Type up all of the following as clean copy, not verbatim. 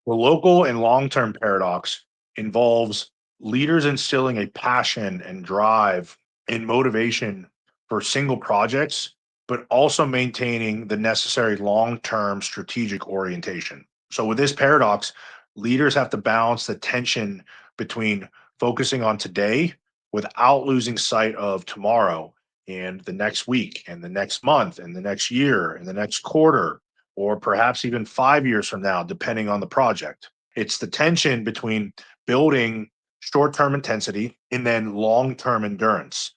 The local and long term paradox involves leaders instilling a passion and drive and motivation for single projects, but also maintaining the necessary long term strategic orientation. So, with this paradox, leaders have to balance the tension between focusing on today without losing sight of tomorrow and the next week and the next month and the next year and the next quarter or perhaps even 5 years from now, depending on the project. It's the tension between building short term intensity and then long term endurance.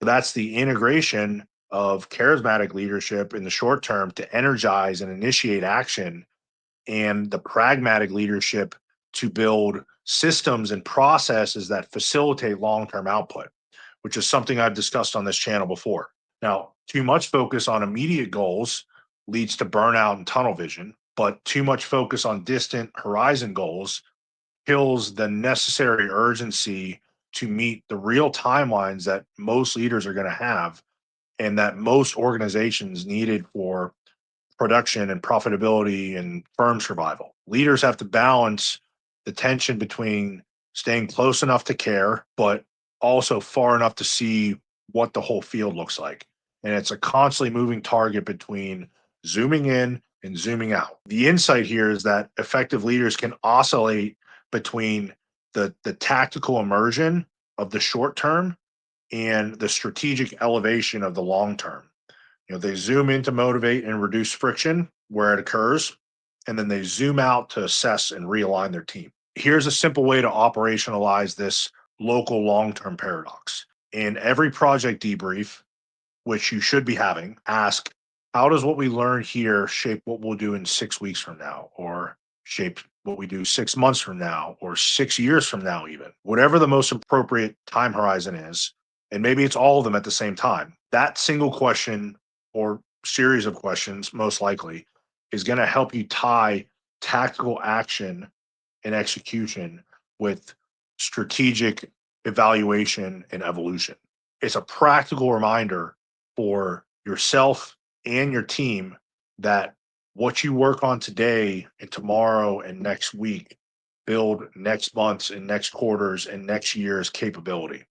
That's the integration of charismatic leadership in the short term to energize and initiate action, and the pragmatic leadership to build systems and processes that facilitate long term output, which is something I've discussed on this channel before. Now, too much focus on immediate goals leads to burnout and tunnel vision, but too much focus on distant horizon goals kills the necessary urgency to meet the real timelines that most leaders are going to have and that most organizations needed for production and profitability and firm survival. Leaders have to balance the tension between staying close enough to care, but also far enough to see what the whole field looks like. And it's a constantly moving target between zooming in and zooming out. The insight here is that effective leaders can oscillate between the tactical immersion of the short term and the strategic elevation of the long term. They zoom in to motivate and reduce friction where it occurs, and then they zoom out to assess and realign their team. Here's a simple way to operationalize this local long term paradox. In every project debrief, which you should be having, ask, how does what we learn here shape what we'll do in 6 weeks from now, or shape what we do 6 months from now, or 6 years from now, even? Whatever the most appropriate time horizon is, and maybe it's all of them at the same time. That single question or series of questions, most likely, is going to help you tie tactical action and execution with strategic evaluation and evolution. It's a practical reminder for yourself and your team that what you work on today and tomorrow and next week build next month's and next quarter's and next year's capability.